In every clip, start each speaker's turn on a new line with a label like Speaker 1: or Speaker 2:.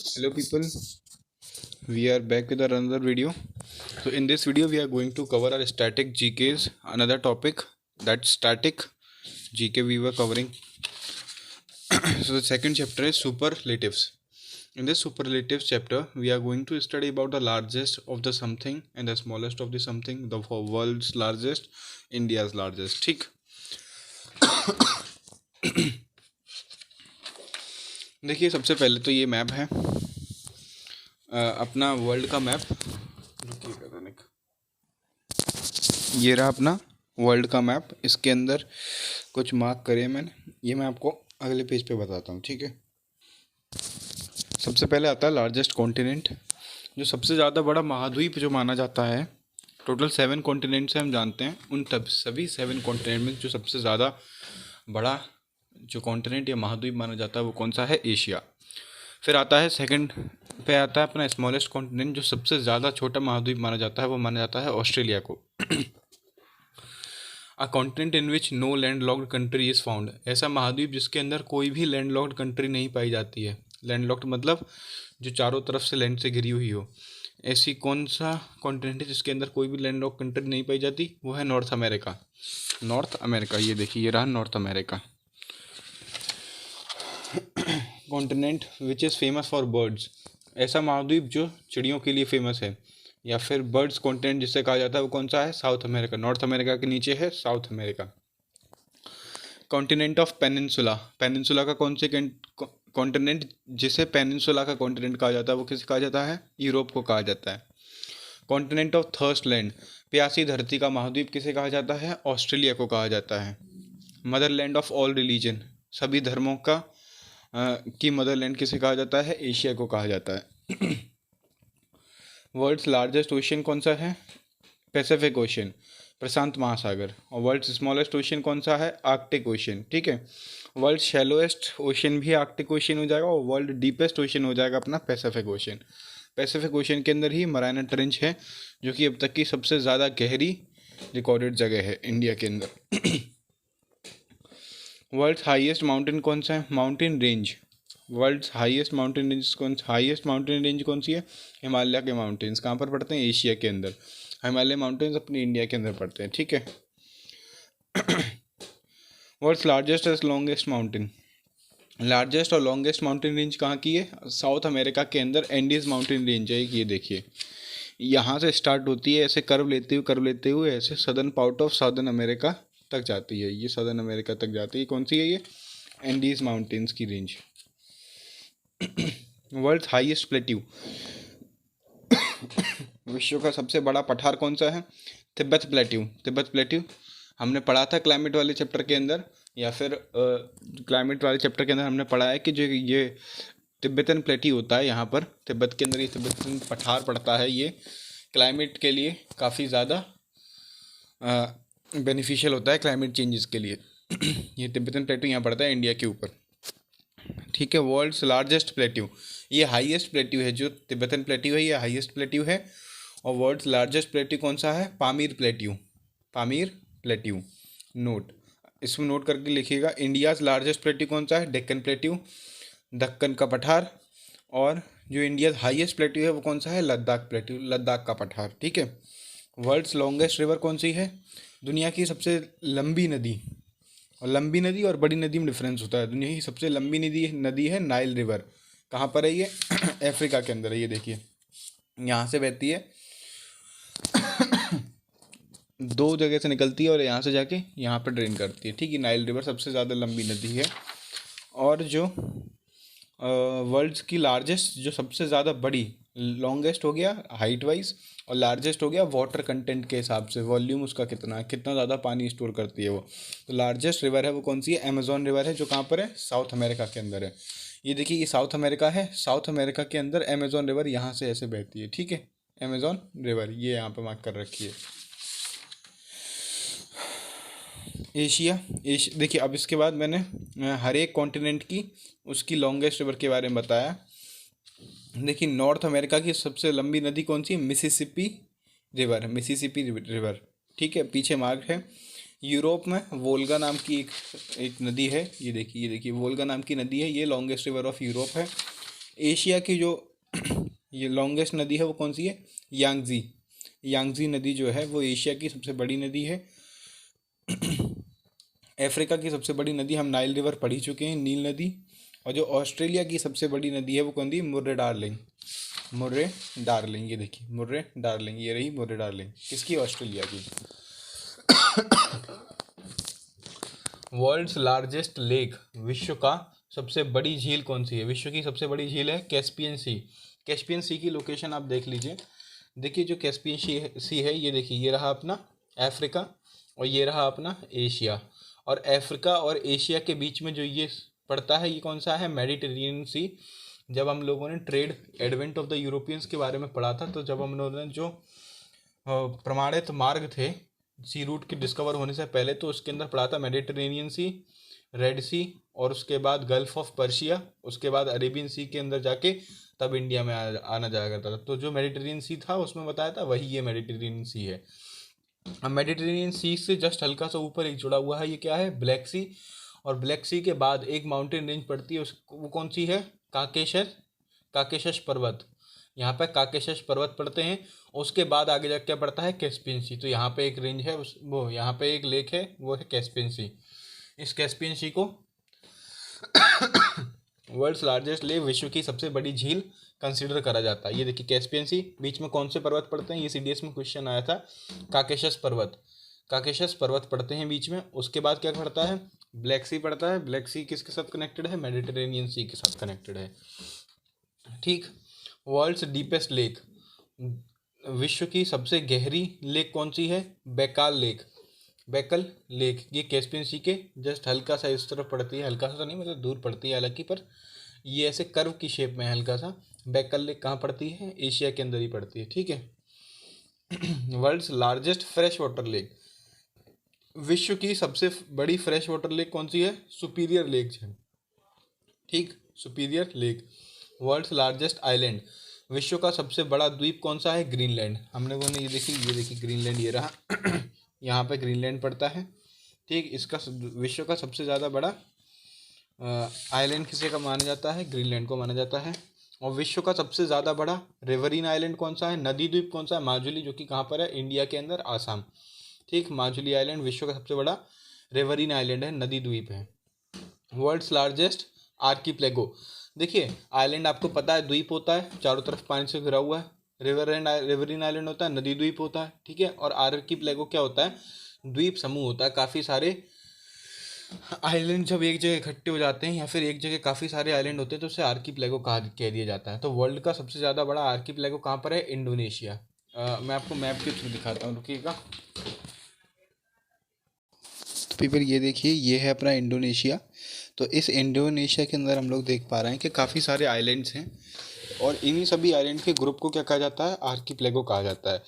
Speaker 1: Hello people, we are back with another video. So in this video we are going to cover our static GKs, another topic, that's static GK we were covering. So the second chapter is superlatives. In this superlatives chapter we are going to study about the largest of the something and the smallest of the something, the world's largest, India's largest. ठीक, देखिए सबसे पहले तो ये map है अपना world का map. ये रहा अपना वर्ल्ड का मैप, इसके अंदर कुछ मार्क करे मैंने, ये मैं आपको अगले पेज पे बताता हूँ, ठीक है। सबसे पहले आता है लार्जेस्ट कॉन्टिनेंट, जो सबसे ज़्यादा बड़ा महाद्वीप जो माना जाता है। टोटल 7 कॉन्टिनेंट से हम जानते हैं, उन सभी 7 कॉन्टिनेंट में जो सबसे ज़्यादा बड़ा जो कॉन्टिनेंट या महाद्वीप माना जाता है वो कौन सा है? एशिया। फिर आता है सेकंड पे आता है अपना स्मॉलेस्ट कॉन्टिनेंट, जो सबसे ज़्यादा छोटा महाद्वीप माना जाता है वो माना जाता है ऑस्ट्रेलिया को। A continent in which no land locked country is found, ऐसा महाद्वीप जिसके अंदर कोई भी लैंड लॉक्ड कंट्री नहीं पाई जाती है। लैंड लॉक्ड मतलब जो चारों तरफ से लैंड से घिरी हुई हो। ऐसी कौन सा कॉन्टिनेंट है जिसके अंदर कोई भी लैंड लॉक्ड कंट्री नहीं पाई जाती? वो है नॉर्थ अमेरिका। नॉर्थ अमेरिका, ये देखिए ये रहा north America. Continent which is famous for birds, ऐसा महाद्वीप जो चिड़ियों के लिए फेमस है, या फिर बर्ड्स कॉन्टिनेंट जिसे कहा जाता है वो कौन सा है? South America. नॉर्थ अमेरिका के नीचे है south America. Continent of peninsula, peninsula का कौन से कॉन्टिनेंट जिसे पेनिनसुला का कॉन्टिनेंट कहा जाता है वो किसे कहा जाता है? यूरोप को कहा जाता है। कॉन्टिनेंट ऑफ थर्स्ट लैंड, प्यासी धरती का महाद्वीप किसे कहा जाता है? ऑस्ट्रेलिया को कहा जाता है। मदरलैंड ऑफ ऑल रिलीजन, सभी धर्मों का की मदरलैंड किसे कहा जाता है? एशिया को कहा जाता है। वर्ल्ड्स लार्जेस्ट ओशन कौन सा है? पैसिफिक ओशन, प्रशांत महासागर। और वर्ल्ड्स स्मॉलेस्ट ओशन कौन सा है? आर्कटिक ओशन, ठीक है। वर्ल्ड शैलोएस्ट ओशन भी आर्कटिक ओशन हो जाएगा, और वर्ल्ड डीपेस्ट ओशन हो जाएगा अपना पैसिफिक ओशन। पैसिफिक ओशन के अंदर ही मराना ट्रेंच है, जो कि अब तक की सबसे ज़्यादा गहरी रिकॉर्डेड जगह है इंडिया के अंदर। वर्ल्ड्स हाईएस्ट माउंटेन कौन सा है? Mountain range, world's highest mountain range कौन सी है? हिमालय के माउंटेन्स। कहाँ पर पड़ते हैं? एशिया के अंदर। हिमालय माउंटेन्स अपनी इंडिया के अंदर पड़ते हैं, ठीक है। World's largest and longest mountain, largest और लॉन्गेस्ट माउंटेन रेंज कहाँ की है? साउथ अमेरिका के अंदर एंडीज माउंटेन रेंज है। ये देखिए यहाँ से स्टार्ट होती है, ऐसे कर्व लेते हुए ऐसे southern part of southern America तक जाती है। ये सदर्न अमेरिका तक जाती है। कौन सी है ये? एंडीज माउंटेन्स की रेंज। वर्ल्ड हाईएस्ट प्लेट्यू, विश्व का सबसे बड़ा पठार कौन सा है? तिब्बत प्लेट्यू। तिब्बत प्लेट्यू हमने पढ़ा था क्लाइमेट वाले चैप्टर के अंदर, या फिर क्लाइमेट वाले चैप्टर के अंदर हमने पढ़ा है कि जो ये तिब्बतन प्लेट्यू होता है, यहाँ पर तिब्बत के अंदर ये तिब्बतन पठार पड़ता है। ये क्लाइमेट के लिए काफ़ी ज़्यादा बेनिफिशियल होता है, क्लाइमेट चेंजेस के लिए। ये तिब्बतन प्लेट्यू यहाँ पड़ता है इंडिया के ऊपर, ठीक है। वर्ल्ड्स लार्जेस्ट प्लेट्यू, ये हाईएस्ट प्लेट्यू है, जो तिब्बतन प्लेट्यू है ये हाईएस्ट प्लेट्यू है। और वर्ल्ड्स लार्जेस्ट प्लेट्यू कौन सा है? Pamir plateau. Pamir plateau, note, इसमें नोट करके लिखिएगा। इंडियाज़ लार्जेस्ट प्लेट्यू कौन सा है? डेक्कन प्लेट्यू, दक्कन का पठार। और जो इंडिया हाईएस्ट प्लेट्यू है वो कौन सा है? लद्दाख प्लेट्यू, लद्दाख का पठार, ठीक है। वर्ल्ड्स लॉन्गेस्ट रिवर कौन सी है? दुनिया की सबसे लंबी नदी, और लंबी नदी और बड़ी नदी में डिफरेंस होता है। दुनिया की सबसे लंबी नदी है नाइल रिवर। कहाँ पर है ये? अफ्रीका के अंदर है। ये देखिए यहाँ से बहती है, 2 जगह से निकलती है और यहाँ से जाके यहाँ पर ड्रेन करती है, ठीक है। नाइल रिवर सबसे ज़्यादा लंबी नदी है। और जो वर्ल्ड्स की लार्जेस्ट, जो सबसे ज़्यादा बड़ी, लॉन्गेस्ट हो गया हाइट वाइज, और लार्जेस्ट हो गया वाटर कंटेंट के हिसाब से, वॉल्यूम उसका कितना ज़्यादा पानी स्टोर करती है वो। तो लार्जेस्ट रिवर है वो कौन सी है? अमेजोन रिवर है, जो कहाँ पर है? साउथ अमेरिका के अंदर है। ये देखिए ये साउथ अमेरिका है, साउथ अमेरिका के अंदर अमेजोन रिवर यहाँ से ऐसे बहती है, ठीक है। अमेजोन रिवर ये यहाँ पर मार्क कर रखी है। एशिया, देखिए अब इसके बाद मैंने हर एक कॉन्टिनेंट की उसकी लॉन्गेस्ट रिवर के बारे में बताया। देखिए नॉर्थ अमेरिका की सबसे लंबी नदी कौन सी है? मिसिसिपी रिवर, मिसिसिपी रिवर, ठीक है, पीछे मार्ग है। यूरोप में वोल्गा नाम की एक नदी है। ये देखिए वोल्गा नाम की नदी है, ये लॉन्गेस्ट रिवर ऑफ यूरोप है। एशिया की जो ये लॉन्गेस्ट नदी है वो कौन सी है? यांगजी। यांगजी नदी जो है वो एशिया की सबसे बड़ी नदी है। अफ्रीका की सबसे बड़ी नदी हम नाइल रिवर पढ़ ही चुके हैं, नील नदी। और जो ऑस्ट्रेलिया की सबसे बड़ी नदी है वो कौन सी? Murray Darling. मुर्रे डार्लिंग, ये देखिए मुर्रे डार्लिंग, ये रही मुर्रे डार्लिंग, किसकी? ऑस्ट्रेलिया की। वर्ल्ड्स लार्जेस्ट लेक, विश्व का सबसे बड़ी झील कौन सी है? विश्व की सबसे बड़ी झील है कैस्पियन सी। कैस्पियन सी की लोकेशन आप देख लीजिए। देखिए जो कैस्पियन सी है, ये देखिए, ये रहा अपना अफ्रीका और ये रहा अपना एशिया। और अफ्रीका और एशिया के बीच में जो ये पड़ता है, ये कौन सा है? मेडिटेरेनियन सी। जब हम लोगों ने trade advent of the Europeans के बारे में पढ़ा था, तो जब हम लोगों ने जो प्रमाणित मार्ग थे सी रूट के डिस्कवर होने से पहले, तो उसके अंदर पढ़ा था मेडिटेरेनियन सी, रेड सी, और उसके बाद गल्फ ऑफ पर्शिया, उसके बाद अरेबियन सी के अंदर जाके तब इंडिया में आना जाया करता था। तो जो मेडिटेरेनियन सी था उसमें बताया था, वही ये मेडिटेरेनियन सी है। अब मेडिटेरेनियन सी से जस्ट हल्का सा ऊपर एक जुड़ा हुआ है, ये क्या है? ब्लैक सी। और ब्लैक सी के बाद एक माउंटेन रेंज पड़ती है, वो कौन सी है? काकेशस पर्वत। यहाँ पे काकेशस पर्वत पड़ते हैं। उसके बाद आगे जाके क्या पड़ता है? कैस्पियन सी। तो यहाँ पे एक रेंज है, वो यहाँ पे एक लेक है, वो है कैस्पियन सी। इस कैस्पियन सी को वर्ल्ड्स लार्जेस्ट लेक, विश्व की सबसे बड़ी झील कंसिडर करा जाता है। ये देखिए कैस्पियन सी, बीच में कौन से पर्वत पड़ते हैं? ये सीडीएस में क्वेश्चन आया था, काकेशस पर्वत। काकेशस पर्वत पड़ते हैं बीच में। उसके बाद क्या पड़ता है? ब्लैक सी पड़ता है। ब्लैक सी किसके साथ कनेक्टेड है? मेडिटेरेनियन सी के साथ कनेक्टेड है। ठीक। वर्ल्ड्स डीपेस्ट लेक, विश्व की सबसे गहरी लेक कौन सी है? Baikal lake. बैकल लेक, ये कैस्पियन सी के जस्ट हल्का सा इस तरफ पड़ती है, हल्का सा तो नहीं मतलब दूर पड़ती है हालांकि, पर ये ऐसे कर्व की शेप में है हल्का सा। बैकल लेक कहाँ पड़ती है? एशिया के अंदर ही पड़ती है। ठीक है। World's largest fresh water lake, विश्व की सबसे बड़ी फ्रेश वाटर लेक कौन सी है? सुपीरियर लेक है। ठीक, superior lake. World's largest island, विश्व का सबसे बड़ा द्वीप कौन सा है? ग्रीनलैंड। हमने वो नहीं, ये देखी ग्रीनलैंड, ये रहा। यहाँ पे ग्रीनलैंड पड़ता है। ठीक, इसका विश्व का सबसे ज़्यादा बड़ा आइलैंड किसे का माना जाता है? ग्रीनलैंड को माना जाता है। और विश्व का सबसे ज़्यादा बड़ा रिवरीन आइलैंड कौन सा है? नदी द्वीप कौन सा है? माजुली, जो कि कहाँ पर है? इंडिया के अंदर, आसाम। ठीक, माजुली आइलैंड विश्व का सबसे बड़ा रिवरीन आइलैंड है, नदी द्वीप है। वर्ल्ड्स लार्जेस्ट आर्कीप्लेगो, देखिए आइलैंड आपको पता है द्वीप होता है, चारों तरफ पानी से घिरा हुआ है। रिवरीन आइलैंड होता है, नदी द्वीप होता है। ठीक है। और आर्कीप्लेगो क्या होता है? द्वीप समूह होता है। काफ़ी सारे आइलैंड जब एक जगह इकट्ठे हो जाते हैं, या फिर एक जगह काफ़ी सारे आइलैंड होते हैं, तो उसे आर्कीप्लेगो कह दिया जाता है। तो वर्ल्ड का सबसे ज़्यादा बड़ा आर्कीप्लेगो कहाँ पर है? इंडोनेशिया। मैं आपको मैप के थ्रू दिखाता हूँ, रुकिएगा। तो पीपल ये देखिए, ये है अपना इंडोनेशिया। तो इस इंडोनेशिया के अंदर हम लोग देख पा रहे हैं कि काफ़ी सारे आइलैंड्स हैं, और इन्हीं सभी आइलैंड के ग्रुप को क्या कहा जाता है? आर्कीप्लेगो कहा जाता है।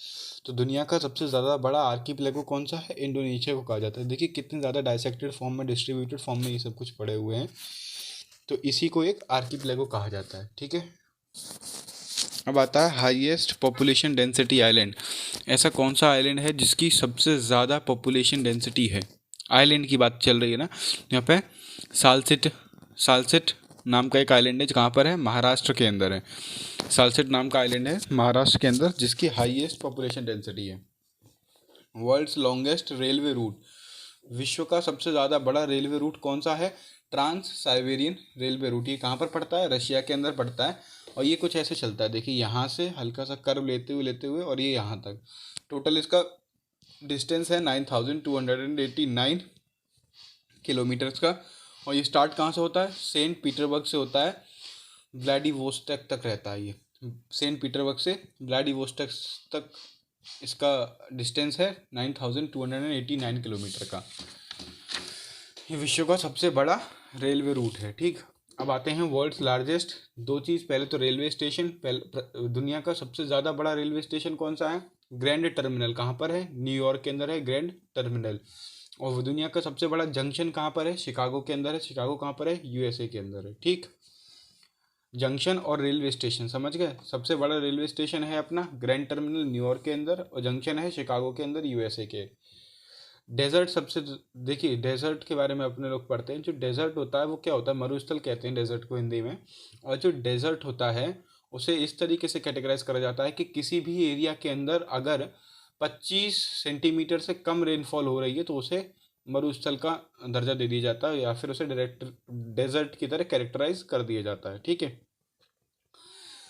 Speaker 1: तो दुनिया का सबसे ज़्यादा बड़ा आर्कीप्लेगो कौन सा है? इंडोनेशिया को कहा जाता है। देखिए कितने ज़्यादा डाइसेक्टेड फॉर्म में, डिस्ट्रीब्यूटेड फॉर्म में ये सब कुछ पड़े हुए हैं। तो इसी को एक आर्कीप्लेगो कहा जाता है। ठीक है। अब आता है हाईएस्ट पॉपुलेशन डेंसिटी आइलैंड। ऐसा कौन सा आइलैंड है जिसकी सबसे ज़्यादा पॉपुलेशन डेंसिटी है? आइलैंड की बात चल रही है ना यहाँ पे। सालसेट नाम का एक आइलैंड है, कहाँ पर है? महाराष्ट्र के अंदर है। सालसेट नाम का आइलैंड है महाराष्ट्र के अंदर, जिसकी हाईएस्ट पॉपुलेशन डेंसिटी है। वर्ल्ड्स लॉन्गेस्ट रेलवे रूट, विश्व का सबसे ज़्यादा बड़ा रेलवे रूट कौन सा है? Trans Siberian railway route. ये कहाँ पर पड़ता है? रशिया के अंदर पड़ता है। और ये कुछ ऐसे चलता है, देखिए यहाँ से हल्का सा कर्व लेते हुए और ये यहाँ तक। टोटल इसका डिस्टेंस है 9289 किलोमीटर्स का। और ये स्टार्ट कहाँ से होता है? सेंट पीटर्सबर्ग से होता है, व्लादिवोस्टोक तक रहता है। ये सेंट पीटर्सबर्ग से व्लादिवोस्टोक तक इसका डिस्टेंस है 9289 किलोमीटर का। ये विश्व का सबसे बड़ा रेलवे रूट है। ठीक, अब आते हैं वर्ल्ड्स लार्जेस्ट। दो चीज़, पहले तो रेलवे स्टेशन। दुनिया का सबसे ज़्यादा बड़ा रेलवे स्टेशन कौन सा है? Grand terminal. कहाँ पर है? न्यूयॉर्क के अंदर है ग्रैंड टर्मिनल। और दुनिया का सबसे बड़ा जंक्शन कहाँ पर है? शिकागो के अंदर है। शिकागो कहाँ पर है? यूएसए के अंदर है। ठीक, जंक्शन और रेलवे स्टेशन समझ गए। सबसे बड़ा रेलवे स्टेशन है अपना ग्रैंड टर्मिनल न्यूयॉर्क के अंदर, और जंक्शन है शिकागो के अंदर यूएसए के। डेजर्ट सबसे, देखिए डेजर्ट के बारे में अपने लोग पढ़ते हैं। जो डेजर्ट होता है वो क्या होता है, मरुस्थल कहते हैं डेजर्ट को हिंदी में। और जो डेजर्ट होता है उसे इस तरीके से कैटेगराइज करा जाता है कि किसी भी एरिया के अंदर अगर 25 सेंटीमीटर से कम रेनफॉल हो रही है तो उसे मरुस्थल का दर्जा दे दिया जाता है, या फिर उसे डायरेक्ट डेजर्ट की तरह कैरेक्टराइज कर दिया जाता है। ठीक है,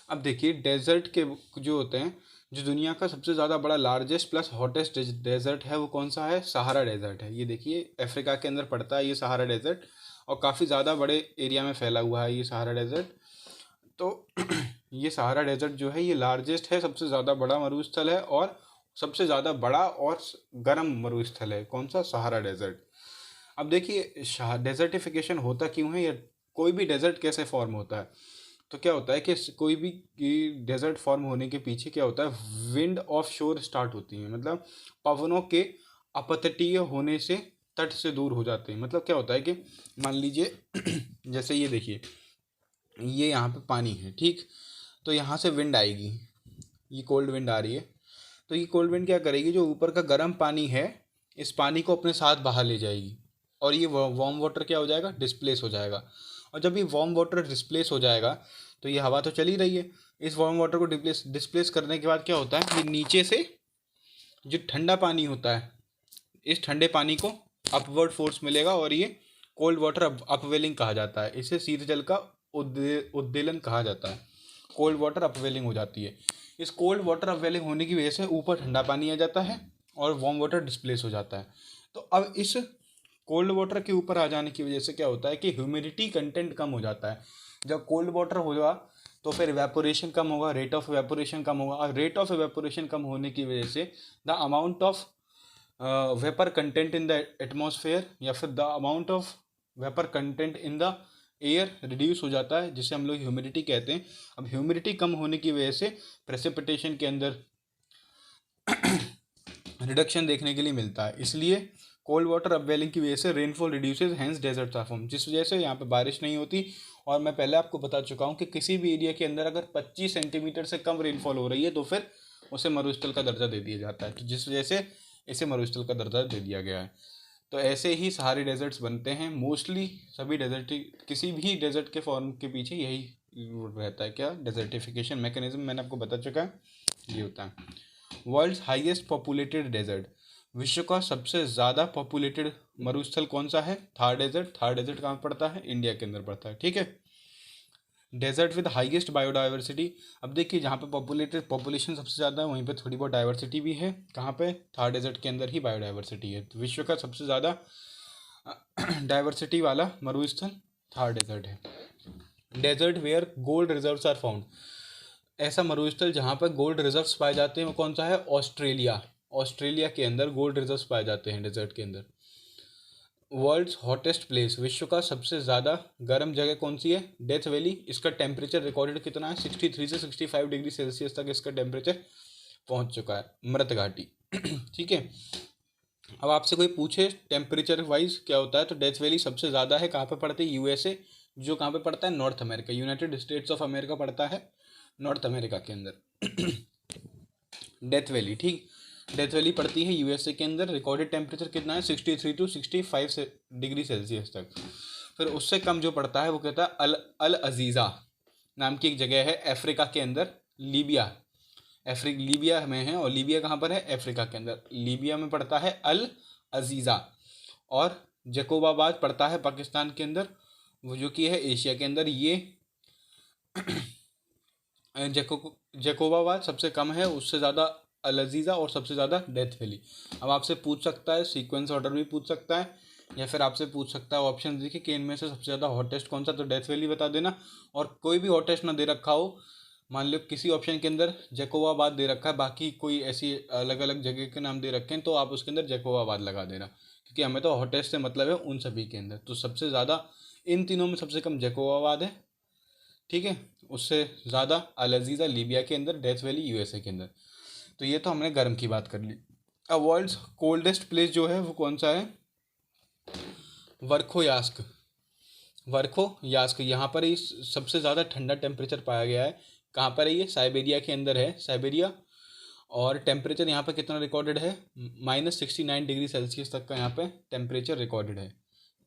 Speaker 1: अब देखिए डेजर्ट के जो होते हैं, जो दुनिया का सबसे ज़्यादा बड़ा लार्जेस्ट प्लस हॉटेस्ट डेजर्ट है वो कौन सा है, सहारा डेजर्ट है। ये देखिए अफ्रीका के अंदर पड़ता है ये सहारा डेजर्ट, और काफ़ी ज़्यादा बड़े एरिया में फैला हुआ है ये सहारा डेजर्ट। तो ये सहारा डेजर्ट जो है ये लार्जेस्ट है, सबसे ज़्यादा बड़ा मरुस्थल है, और सबसे ज़्यादा बड़ा और गर्म मरुस्थल है कौन सा, सहारा डेजर्ट। अब देखिए डेजर्टिफिकेशन होता क्यों है, या कोई भी डेजर्ट कैसे फॉर्म होता है। तो क्या होता है कि कोई भी डेजर्ट फॉर्म होने के पीछे क्या होता है, विंड ऑफ शोर स्टार्ट होती है, मतलब पवनों के अपतटीय होने से तट से दूर हो जाते हैं। मतलब क्या होता है कि मान लीजिए जैसे ये देखिए, ये यहाँ पे पानी है, ठीक, तो यहाँ से विंड आएगी, ये कोल्ड विंड आ रही है, तो ये कोल्ड विंड क्या करेगी, जो ऊपर का गर्म पानी है इस पानी को अपने साथ बाहर ले जाएगी, और ये वार्म वाटर क्या हो जाएगा, डिस्प्लेस हो जाएगा। और जब ये वार्म वाटर डिस्प्लेस हो जाएगा तो ये हवा तो चल ही रही है, इस वार्म वाटर को डिस्प्लेस करने के बाद क्या होता है, ये नीचे से जो ठंडा पानी होता है इस ठंडे पानी को अपवर्ड फोर्स मिलेगा, और ये कोल्ड वाटर अपवेलिंग कहा जाता है। इसे शीत जल का उद्दीलन कहा जाता है। कोल्ड वाटर अपवेलिंग हो जाती है। इस कोल्ड वाटर अपवेलिंग होने की वजह से ऊपर ठंडा पानी आ जाता है और वार्म वाटर डिस्प्लेस हो जाता है। तो अब इस कोल्ड वाटर के ऊपर आ जाने की वजह से क्या होता है कि ह्यूमिडिटी कंटेंट कम हो जाता है। जब कोल्ड वाटर होगा तो फिर इवेपोरेशन कम होगा, रेट ऑफ इवेपोरेशन कम होगा, और रेट ऑफ इवेपोरेशन कम होने की वजह से the amount of vapour content in the atmosphere, या फिर the amount of vapour content in the air reduce हो जाता है, जिसे हम लोग ह्यूमिडिटी कहते हैं। अब ह्यूमिडिटी कम होने की वजह से प्रेसिपिटेशन के अंदर रिडक्शन देखने के लिए मिलता है। इसलिए कोल्ड वाटर अपवेलिंग की वजह से rainfall reduces, hence desert are form, जिस वजह से यहाँ पे बारिश नहीं होती। और मैं पहले आपको बता चुका हूँ कि किसी भी एरिया के अंदर अगर 25 सेंटीमीटर से कम रेनफॉल हो रही है तो फिर उसे मरुस्थल का दर्जा दे दिया जाता है, तो जिस वजह से इसे मरुस्थल का दर्जा दे दिया गया है। तो ऐसे ही सारे डेजर्ट्स बनते हैं। मोस्टली सभी डेजर्ट, किसी भी डेजर्ट के फॉर्म के पीछे यही रहता है, क्या, डेजर्टिफिकेशन मैकेनिज्म, मैंने आपको बता चुका है, ये होता है। वर्ल्ड्स हाईएस्ट पॉपुलेटेड डेजर्ट, विश्व का सबसे ज़्यादा पॉपुलेटेड मरुस्थल कौन सा है, थार डेजर्ट। थार डेजर्ट कहाँ पड़ता है, इंडिया के अंदर पड़ता है। ठीक है, डेजर्ट विद हाईएस्ट बायोडाइवर्सिटी, अब देखिए जहाँ पे पॉपुलेशन सबसे ज़्यादा है वहीं पे थोड़ी बहुत डाइवर्सिटी भी है, कहाँ पे, थार डेजर्ट के अंदर ही बायोडाइवर्सिटी है। तो विश्व का सबसे ज़्यादा डाइवर्सिटी वाला मरुस्थल थार डेजर्ट है। Desert where gold reserves are found, ऐसा मरुस्थल जहाँ पर गोल्ड रिजर्व्स पाए जाते हैं वो कौन सा है, ऑस्ट्रेलिया। ऑस्ट्रेलिया के अंदर गोल्ड रिजर्व्स पाए जाते हैं डेजर्ट के अंदर। वर्ल्ड्स हॉटेस्ट प्लेस, विश्व का सबसे ज़्यादा गर्म जगह कौन सी है, डेथ वैली। इसका टेम्परेचर रिकॉर्डेड कितना है, 63 से 65 डिग्री सेल्सियस तक इसका टेम्परेचर पहुंच चुका है, मृत घाटी। ठीक है, अब आपसे कोई पूछे टेम्परेचर वाइज क्या होता है, तो डेथ वैली सबसे ज़्यादा है, कहाँ पे पड़ती है, यूएसए, जो कहाँ पे पड़ता है, north America, United states of America पड़ता है नॉर्थ अमेरिका के अंदर। डेथ वैली, ठीक, डेथ वैली पड़ती है यूएसए के अंदर। रिकॉर्डेड टेम्परेचर कितना है, 63 to 65 डिग्री सेल्सियस तक। फिर उससे कम जो पड़ता है वो कहता है अल अजीज़ा नाम की एक जगह है अफ्रीका के अंदर, लीबिया, लीबिया में है, और लीबिया कहाँ पर है, अफ्रीका के अंदर। लीबिया में पड़ता है अल अजीज़ा, और जैकोबाबाद पड़ता है पाकिस्तान के अंदर, वो जो कि है एशिया के अंदर। ये जैकोबाबाद सबसे कम है, उससे ज़्यादा अल अजीज़ा, और सबसे ज़्यादा डेथ वैली। अब आपसे पूछ सकता है, सीक्वेंस ऑर्डर भी पूछ सकता है, या फिर आपसे पूछ सकता है ऑप्शन देखिए कि इनमें से सबसे ज़्यादा हॉटेस्ट कौन सा, तो डेथ वैली बता देना। और कोई भी हॉटेस्ट ना दे रखा हो, मान लो किसी ऑप्शन के अंदर जैकोबाबाद दे रखा है, बाकी कोई ऐसी अलग अलग जगह के नाम दे रखे हैं, तो आप उसके अंदर जैकोबाबाद लगा देना, क्योंकि हमें तो हॉटेस्ट से मतलब है उन सभी के अंदर। तो सबसे ज़्यादा इन तीनों में सबसे कम जैकोबाबाद है, ठीक है, उससे ज़्यादा अल अजीज़ा लीबिया के अंदर, डेथ वैली यूएसए के अंदर। तो ये तो हमने गर्म की बात कर ली। अब वर्ल्ड्स कोल्डेस्ट प्लेस जो है वो कौन सा है, वर्खोयास्क। वर्खोयास्क, यहाँ पर ही सबसे ज़्यादा ठंडा टेम्परेचर पाया गया है। कहाँ पर है ये, साइबेरिया के अंदर है, साइबेरिया। और टेम्परेचर यहाँ पे कितना रिकॉर्डेड है, -69 डिग्री सेल्सियस तक का यहाँ पे टेम्परेचर रिकॉर्डेड है,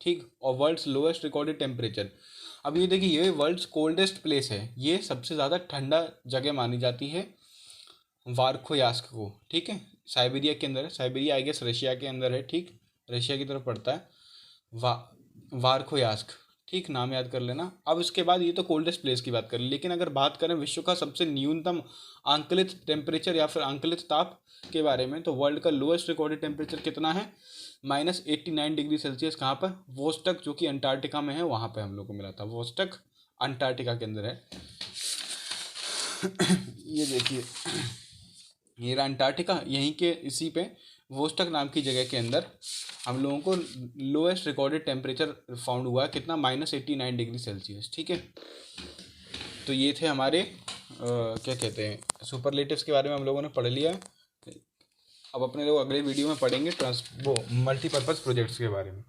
Speaker 1: ठीक। और वर्ल्ड्स लोएस्ट रिकॉर्डेड टेम्परेचर, अब ये देखिए ये वर्ल्ड्स कोल्डेस्ट प्लेस है, ये सबसे ज़्यादा ठंडा जगह मानी जाती है वारखोयास्क को, ठीक है। साइबेरिया के अंदर है, साइबेरिया आई गेस रशिया के अंदर है, ठीक, रशिया की तरफ पड़ता है वारखोयास्क, ठीक, नाम याद कर लेना। अब इसके बाद ये तो कोल्डेस्ट प्लेस की बात करें, लेकिन अगर बात करें विश्व का सबसे न्यूनतम आंकलित टेम्परेचर या फिर आंकलित ताप के बारे में, तो वर्ल्ड का लोएस्ट रिकॉर्डेड टेम्परेचर कितना है, -89 डिग्री सेल्सियस। कहाँ पर, वोस्टक, जो कि अंटार्कटिका में है, वहाँ पे हम लोग को मिला था। वोस्टक अंटार्कटिका के अंदर है। ये देखिए ये रहा अंटार्कटिका, यहीं के इसी पे वोस्टक नाम की जगह के अंदर हम लोगों को लोएस्ट रिकॉर्डेड टेम्परेचर फाउंड हुआ है, कितना, -89 डिग्री सेल्सियस, ठीक है। तो ये थे हमारे क्या कहते हैं सुपरलेटिव्स के बारे में हम लोगों ने पढ़ लिया। अब अपने लोग अगले वीडियो में पढ़ेंगे वो मल्टीपर्पज़ प्रोजेक्ट्स के बारे में।